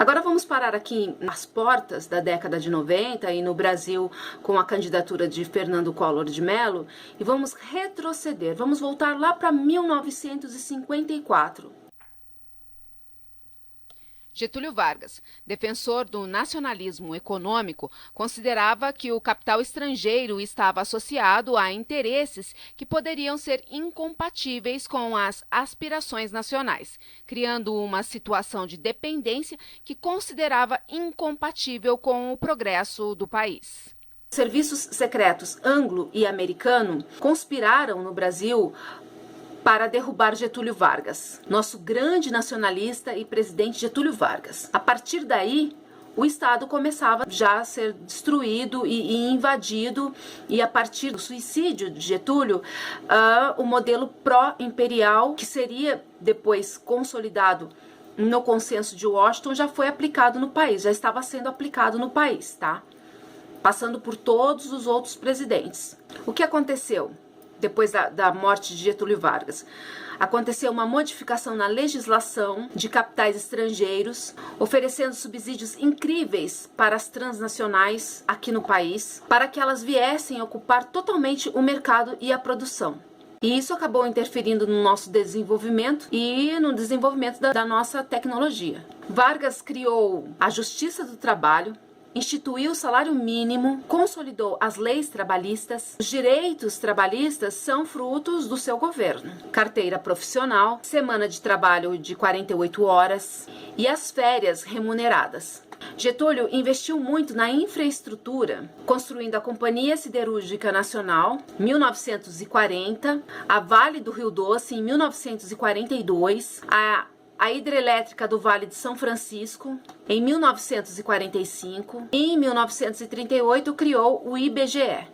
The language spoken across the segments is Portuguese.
Agora vamos parar aqui nas portas da década de 90 e no Brasil com a candidatura de Fernando Collor de Mello e vamos retroceder, vamos voltar lá para 1954. Getúlio Vargas, defensor do nacionalismo econômico, considerava que o capital estrangeiro estava associado a interesses que poderiam ser incompatíveis com as aspirações nacionais, criando uma situação de dependência que considerava incompatível com o progresso do país. Serviços secretos anglo e americano conspiraram no Brasil para derrubar Getúlio Vargas, nosso grande nacionalista e presidente Getúlio Vargas. A partir daí, o Estado começava já a ser destruído e invadido, e a partir do suicídio de Getúlio, o modelo pró-imperial, que seria depois consolidado no consenso de Washington, já foi aplicado no país, já estava sendo aplicado no país, tá? Passando por todos os outros presidentes. O que aconteceu? Depois da morte de Getúlio Vargas, aconteceu uma modificação na legislação de capitais estrangeiros, oferecendo subsídios incríveis para as transnacionais aqui no país, para que elas viessem ocupar totalmente o mercado e a produção. E isso acabou interferindo no nosso desenvolvimento e no desenvolvimento da nossa tecnologia. Vargas criou a Justiça do Trabalho, instituiu o salário mínimo, consolidou as leis trabalhistas. Os direitos trabalhistas são frutos do seu governo. Carteira profissional, semana de trabalho de 48 horas e as férias remuneradas. Getúlio investiu muito na infraestrutura, construindo a Companhia Siderúrgica Nacional, em 1940, a Vale do Rio Doce, em 1942, a hidrelétrica do Vale de São Francisco, em 1945, e em 1938 criou o IBGE.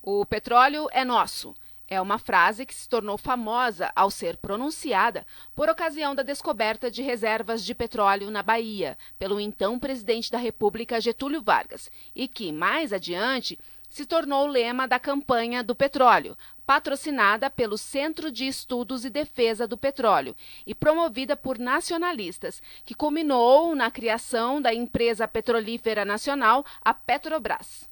O petróleo é nosso. É uma frase que se tornou famosa ao ser pronunciada por ocasião da descoberta de reservas de petróleo na Bahia, pelo então presidente da República, Getúlio Vargas, e que, mais adiante, se tornou o lema da campanha do petróleo, patrocinada pelo Centro de Estudos e Defesa do Petróleo e promovida por nacionalistas, que culminou na criação da empresa petrolífera nacional, a Petrobras.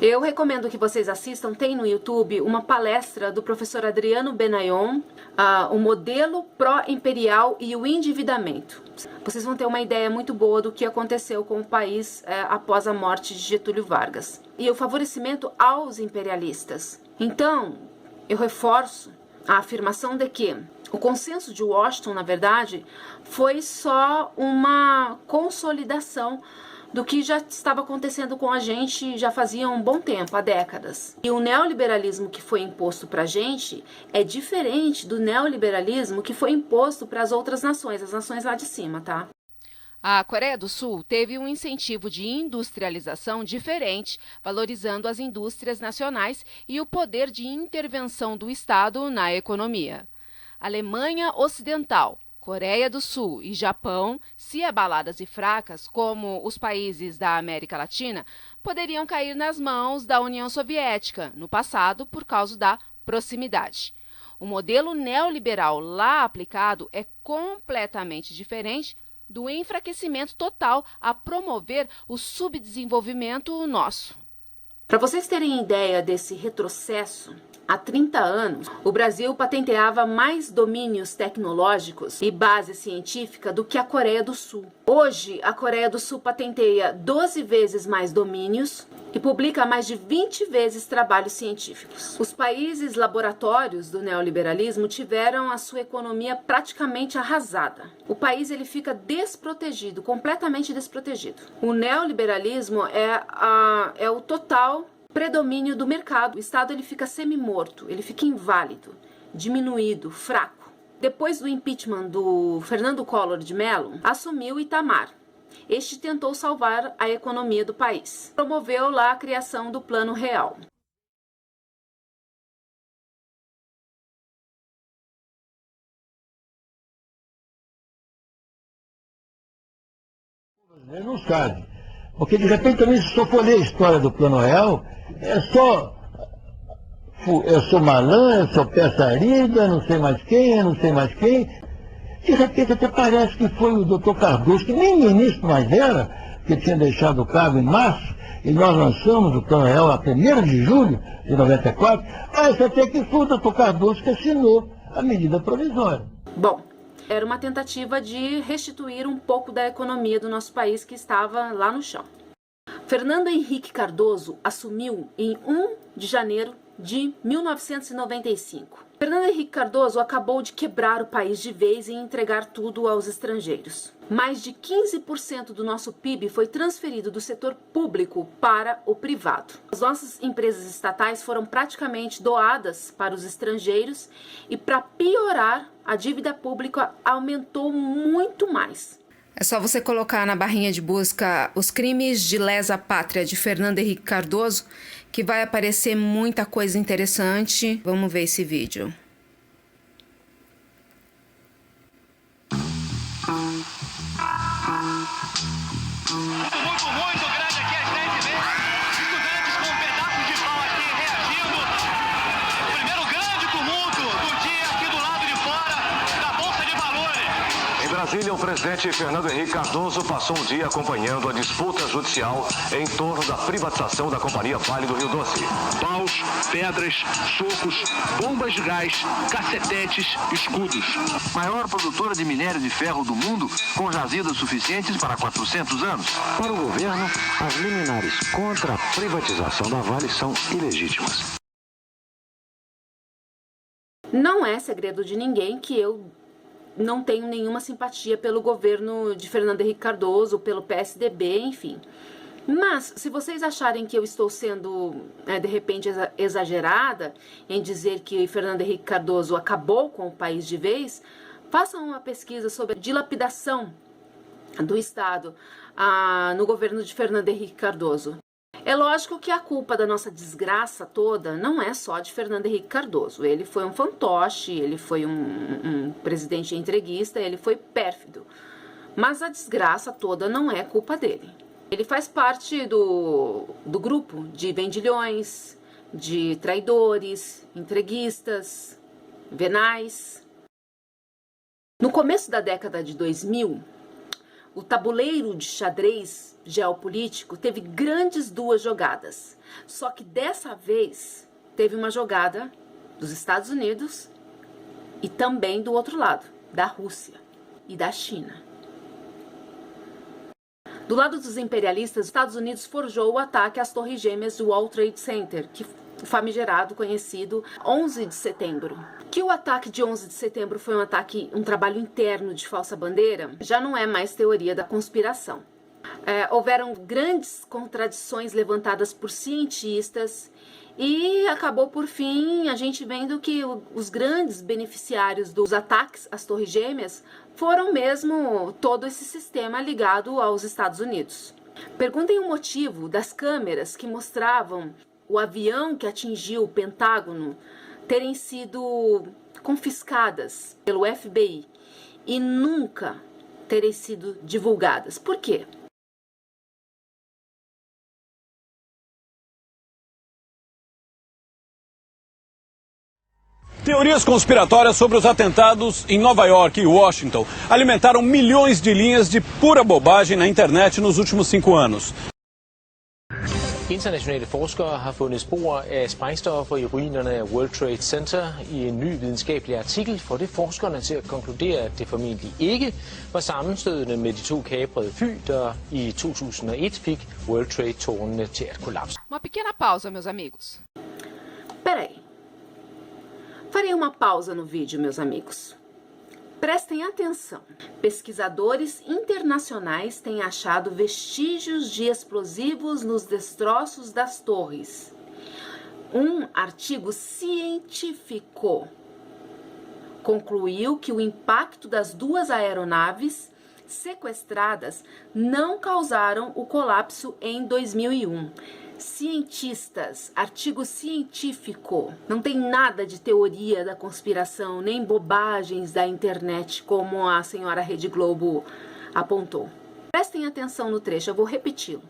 Eu recomendo que vocês assistam, tem no YouTube uma palestra do professor Adriano Benayon, o modelo pró-imperial e o endividamento. Vocês vão ter uma ideia muito boa do que aconteceu com o país após a morte de Getúlio Vargas. E o favorecimento aos imperialistas. Então, eu reforço a afirmação de que o consenso de Washington, na verdade, foi só uma consolidação do que já estava acontecendo com a gente já fazia um bom tempo, há décadas. E o neoliberalismo que foi imposto para a gente é diferente do neoliberalismo que foi imposto para as outras nações, as nações lá de cima, tá? A Coreia do Sul teve um incentivo de industrialização diferente, valorizando as indústrias nacionais e o poder de intervenção do Estado na economia. Alemanha Ocidental, Coreia do Sul e Japão, se abaladas e fracas, como os países da América Latina, poderiam cair nas mãos da União Soviética, no passado, por causa da proximidade. O modelo neoliberal lá aplicado é completamente diferente do enfraquecimento total a promover o subdesenvolvimento nosso. Para vocês terem ideia desse retrocesso, há 30 anos, o Brasil patenteava mais domínios tecnológicos e base científica do que a Coreia do Sul. Hoje, a Coreia do Sul patenteia 12 vezes mais domínios e publica mais de 20 vezes trabalhos científicos. Os países laboratórios do neoliberalismo tiveram a sua economia praticamente arrasada. O país ele fica desprotegido, completamente desprotegido. O neoliberalismo é o total predomínio do mercado. O Estado ele fica semi-morto, ele fica inválido, diminuído, fraco. Depois do impeachment do Fernando Collor de Mello, assumiu Itamar. Este tentou salvar a economia do país. Promoveu lá a criação do Plano Real. Ele não sabe. Porque de repente também, se eu for ler a história do Plano Real, é só eu sou malandro, eu sou peça arida, não sei mais quem, De repente até parece que foi o doutor Cardoso, que nem ministro mais era, que tinha deixado o cargo em março, e nós lançamos o Plano Real a 1º de julho de 94, mas até que foi o doutor Cardoso que assinou a medida provisória. Bom, era uma tentativa de restituir um pouco da economia do nosso país que estava lá no chão. Fernando Henrique Cardoso assumiu em 1 de janeiro de 1995. Fernando Henrique Cardoso acabou de quebrar o país de vez e entregar tudo aos estrangeiros. Mais de 15% do nosso PIB foi transferido do setor público para o privado. As nossas empresas estatais foram praticamente doadas para os estrangeiros e, para piorar, a dívida pública aumentou muito mais. É só você colocar na barrinha de busca os crimes de lesa pátria de Fernando Henrique Cardoso, que vai aparecer muita coisa interessante. Vamos ver esse vídeo. Muito grande aqui a gente vê estudantes com um pedaço de pau aqui reagindo. O primeiro grande tumulto do dia aqui do lado de fora da Bolsa de Valores. Em Brasília, o presidente Fernando Henrique Cardoso passou um dia acompanhando a disputa judicial em torno da privatização da Companhia Vale do Rio Doce. Paus, pedras, socos, bombas de gás, cacetetes, escudos. Maior produtora de minério de ferro do mundo, com jazidas suficientes para 400 anos. Para o governo, as liminares contra a privatização da Vale são ilegítimas. Não é segredo de ninguém que eu não tenho nenhuma simpatia pelo governo de Fernando Henrique Cardoso, pelo PSDB, enfim. Mas, se vocês acharem que eu estou sendo, de repente, exagerada em dizer que Fernando Henrique Cardoso acabou com o país de vez, façam uma pesquisa sobre a dilapidação do Estado no governo de Fernando Henrique Cardoso. É lógico que a culpa da nossa desgraça toda não é só de Fernando Henrique Cardoso. Ele foi um fantoche, ele foi um presidente entreguista, ele foi pérfido. Mas a desgraça toda não é culpa dele. Ele faz parte do grupo de vendilhões, de traidores, entreguistas, venais. No começo da década de 2000, o tabuleiro de xadrez geopolítico teve grandes duas jogadas. Só que dessa vez teve uma jogada dos Estados Unidos e também do outro lado, da Rússia e da China. Do lado dos imperialistas, os Estados Unidos forjou o ataque às Torres Gêmeas do World Trade Center, que o famigerado, conhecido 11 de setembro. Que o ataque de 11 de setembro foi um trabalho interno de falsa bandeira, já não é mais teoria da conspiração. Houveram grandes contradições levantadas por cientistas e acabou, por fim, a gente vendo que os grandes beneficiários dos ataques às Torres Gêmeas foram mesmo todo esse sistema ligado aos Estados Unidos. Perguntem o motivo das câmeras que mostravam o avião que atingiu o Pentágono terem sido confiscadas pelo FBI e nunca terem sido divulgadas. Por quê? Teorias conspiratórias sobre os atentados em Nova York e Washington alimentaram milhões de linhas de pura bobagem na internet nos últimos 5 anos. Internationale forskere har fundet spor af sprængstoffer i ruinerne af World Trade Center. I en ny videnskabelig artikel får det forskerne til at konkludere, at det formentlig ikke var sammenstødende med de 2 kaprede fly, der i 2001 fik World Trade-tårnene til at kollapse. Uma pequena pausa, meus amigos. Peraí. Farei uma pausa no vídeo, meus amigos. Prestem atenção. Pesquisadores internacionais têm achado vestígios de explosivos nos destroços das torres. Um artigo científico concluiu que o impacto das 2 aeronaves sequestradas não causaram o colapso em 2001. Cientistas, artigo científico, não tem nada de teoria da conspiração, nem bobagens da internet, como a senhora Rede Globo apontou. Prestem atenção no trecho, eu vou repeti-lo.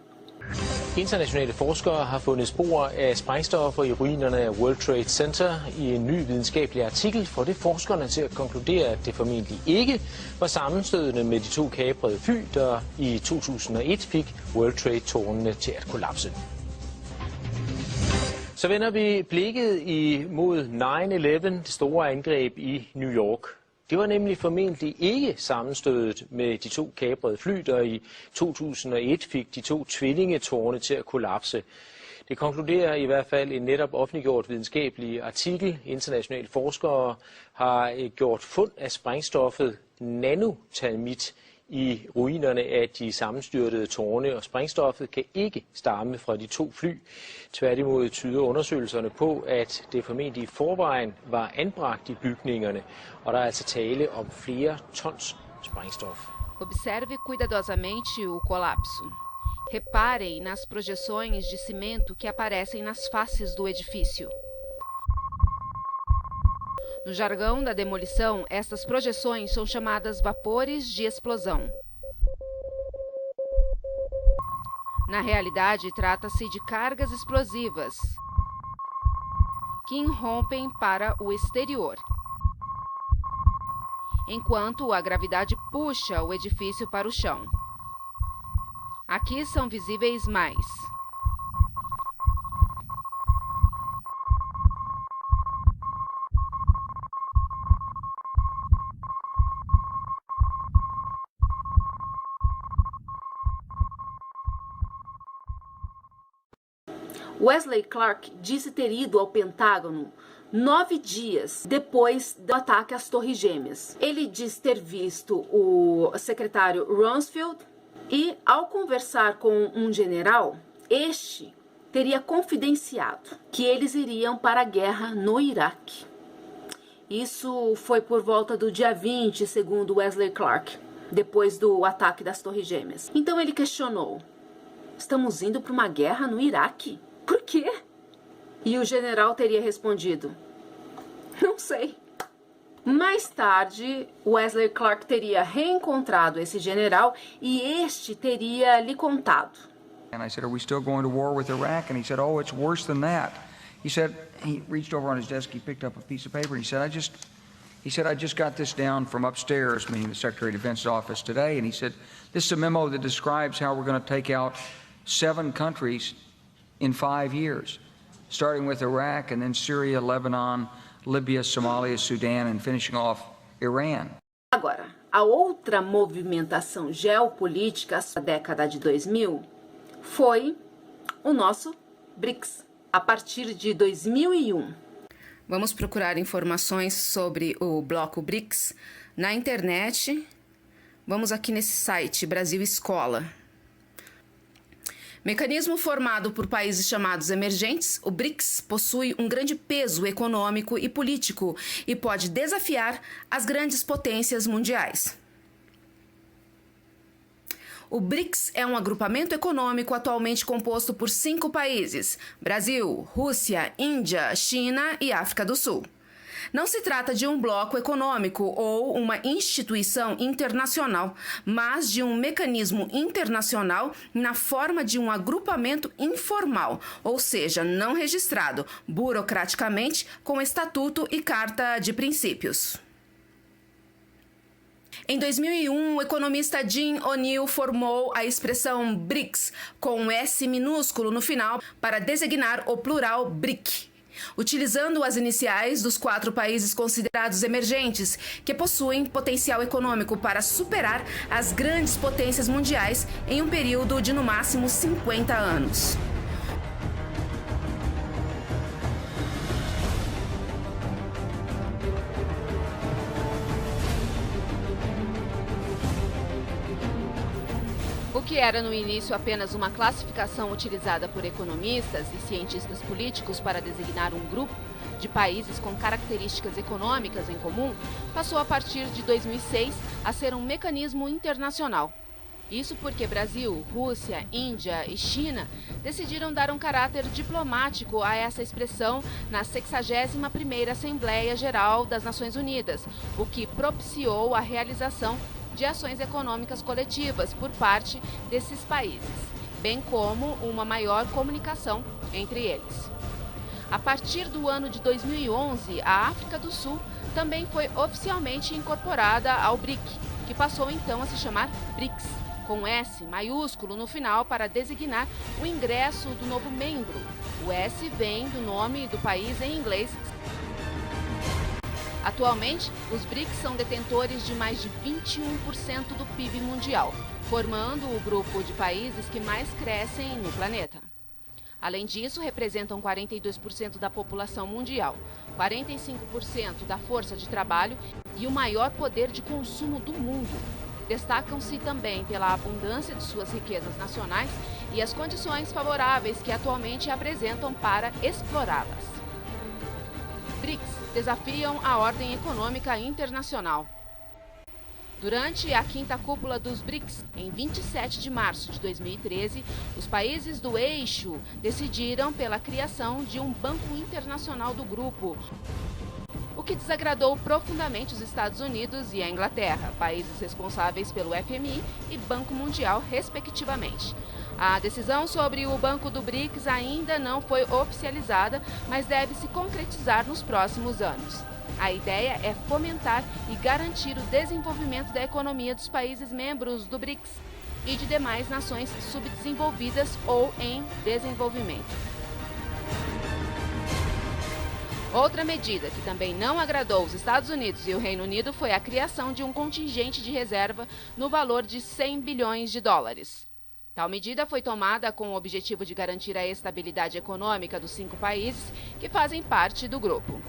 Internationale forskere har fundet spor af sprængstoffer i ruinerne af World Trade Center. I en ny videnskabelig artikel får det forskerne til at konkludere, at det formentlig ikke var sammenstødende med de 2 kaprede fly, der i 2001 fik World Trade-tårnene til at kollapse. Så vender vi blikket imod 9/11, det store angreb i New York. Det var nemlig formentlig ikke sammenstødet med de 2 kaprede fly, der i 2001 fik de 2 tvillingetårne til at kollapse. Det konkluderer i hvert fald en netop offentliggjort videnskabelig artikel. Internationale forskere har gjort fund af sprængstoffet nanotermit i ruinerne af de sammenstyrtede tårne, og sprængstoffet kan ikke stamme fra de 2 fly. Tværtimod tyder undersøgelserne på, at det formentlig i forvejen var anbragt i bygningerne, og der er altså tale om flere tons sprængstof. Observe cuidadosamente o colapso. Reparem nas projeções de cimento que aparecem nas faces do edifício. No jargão da demolição, estas projeções são chamadas vapores de explosão. Na realidade, trata-se de cargas explosivas que irrompem para o exterior, enquanto a gravidade puxa o edifício para o chão. Aqui são visíveis mais. Wesley Clark disse ter ido ao Pentágono 9 dias depois do ataque às Torres Gêmeas. Ele diz ter visto o secretário Rumsfeld e, ao conversar com um general, este teria confidenciado que eles iriam para a guerra no Iraque. Isso foi por volta do dia 20, segundo Wesley Clark, depois do ataque das Torres Gêmeas. Então ele questionou: estamos indo para uma guerra no Iraque? Por quê? E o general teria respondido: não sei. Mais tarde, Wesley Clark teria reencontrado esse general e este teria lhe contado. And I said, are we still going to war with Iraq? And he said, oh, it's worse than that. He said, he reached over on his desk, he picked up a piece of paper, and he said, I just got this down from upstairs, meaning the Secretary of Defense's office today, and he said, this is a memo that describes how we're going to take out 7 countries in 5 years, starting with Iraq and then Syria, Lebanon, Libya, Somalia, Sudan, and finishing off Iran. Agora, a outra movimentação geopolítica da década de 2000 foi o nosso BRICS, a partir de 2001. Vamos procurar informações sobre o bloco BRICS na internet. Vamos aqui nesse site, Brasil Escola. Mecanismo formado por países chamados emergentes, o BRICS possui um grande peso econômico e político e pode desafiar as grandes potências mundiais. O BRICS é um agrupamento econômico atualmente composto por 5 países: Brasil, Rússia, Índia, China e África do Sul. Não se trata de um bloco econômico ou uma instituição internacional, mas de um mecanismo internacional na forma de um agrupamento informal, ou seja, não registrado burocraticamente com estatuto e carta de princípios. Em 2001, o economista Jim O'Neill formou a expressão BRICS com um S minúsculo no final para designar o plural BRIC, utilizando as iniciais dos 4 países considerados emergentes, que possuem potencial econômico para superar as grandes potências mundiais em um período de no máximo 50 anos. O que era no início apenas uma classificação utilizada por economistas e cientistas políticos para designar um grupo de países com características econômicas em comum, passou a partir de 2006 a ser um mecanismo internacional. Isso porque Brasil, Rússia, Índia e China decidiram dar um caráter diplomático a essa expressão na 61ª Assembleia Geral das Nações Unidas, o que propiciou a realização de ações econômicas coletivas por parte desses países. bem como uma maior comunicação entre eles. A partir do ano de 2011, a África do Sul também foi oficialmente incorporada ao BRIC, que passou então a se chamar BRICS, com S maiúsculo no final para designar o ingresso do novo membro. O S vem do nome do país em inglês. Atualmente, os BRICS são detentores de mais de 21% do PIB mundial, formando o grupo de países que mais crescem no planeta. Além disso, representam 42% da população mundial, 45% da força de trabalho e o maior poder de consumo do mundo. Destacam-se também pela abundância de suas riquezas nacionais e as condições favoráveis que atualmente apresentam para explorá-las. BRICS desafiam a ordem econômica internacional. Durante a quinta cúpula dos BRICS, em 27 de março de 2013, os países do eixo decidiram pela criação de um banco internacional do grupo, o que desagradou profundamente os Estados Unidos e a Inglaterra, países responsáveis pelo FMI e Banco Mundial, respectivamente. A decisão sobre o Banco do BRICS ainda não foi oficializada, mas deve se concretizar nos próximos anos. A ideia é fomentar e garantir o desenvolvimento da economia dos países membros do BRICS e de demais nações subdesenvolvidas ou em desenvolvimento. Outra medida que também não agradou os Estados Unidos e o Reino Unido foi a criação de um contingente de reserva no valor de 100 bilhões de dólares. Tal medida foi tomada com o objetivo de garantir a estabilidade econômica dos 5 países que fazem parte do grupo.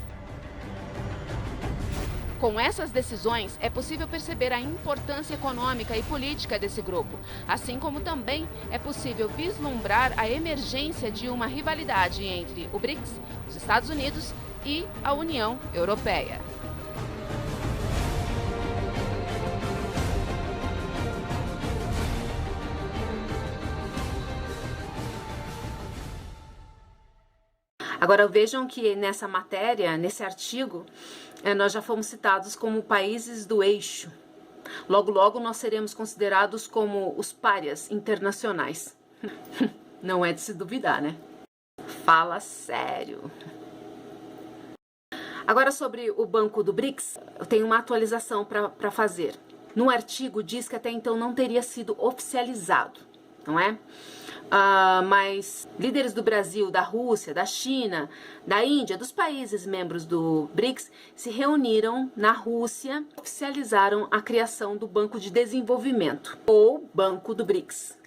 Com essas decisões, é possível perceber a importância econômica e política desse grupo, assim como também é possível vislumbrar a emergência de uma rivalidade entre o BRICS, os Estados Unidos e a União Europeia. Agora vejam que nessa matéria, nesse artigo, nós já fomos citados como países do eixo. Logo, logo nós seremos considerados como os párias internacionais. Não é de se duvidar, né? Fala sério. Agora sobre o Banco do BRICS, eu tenho uma atualização para fazer. No artigo diz que até então não teria sido oficializado, não é? Mas líderes do Brasil, da Rússia, da China, da Índia, dos países membros do BRICS se reuniram na Rússia e oficializaram a criação do Banco de Desenvolvimento, ou Banco do BRICS.